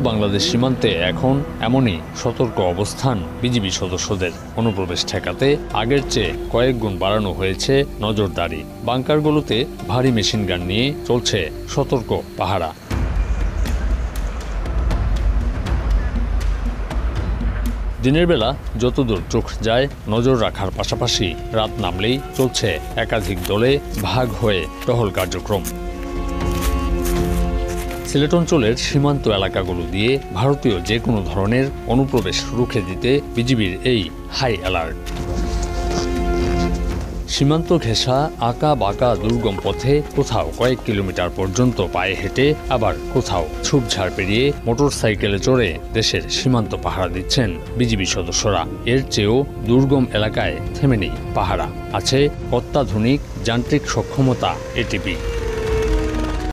বাংলাদেশ সীমান্তে এখন এমনই সতর্ক অবস্থান বিজিবি সদস্যদের। অনুপ্রবেশ ঠেকাতে আগের চেয়ে কয়েক গুণ বাড়ানো হয়েছে নজরদারি। বাংকারগুলোতে ভারী মেশিনগান নিয়ে চলছে সতর্ক পাহারা। দিনের বেলা যতদূর চোখ যায় নজর রাখার পাশাপাশি রাত নামলেই চলছে একাধিক দলে ভাগ হয়ে টহল কার্যক্রম। সিলেট অঞ্চলের সীমান্ত এলাকাগুলো দিয়ে ভারতীয় যে কোনো ধরনের অনুপ্রবেশ রুখে দিতে বিজিবির এই হাই অ্যালার্ট। সীমান্ত ঘেঁষা আঁকা বাঁকা দুর্গম পথে কোথাও কয়েক কিলোমিটার পর্যন্ত পায়ে হেঁটে, আবার কোথাও ঝোপঝাড় পেরিয়ে মোটরসাইকেলে চড়ে দেশের সীমান্ত পাহারা দিচ্ছেন বিজিবি সদস্যরা। এর চেয়েও দুর্গম এলাকায় থেমে নেই পাহারা, আছে অত্যাধুনিক যান্ত্রিক সক্ষমতা এটিপি।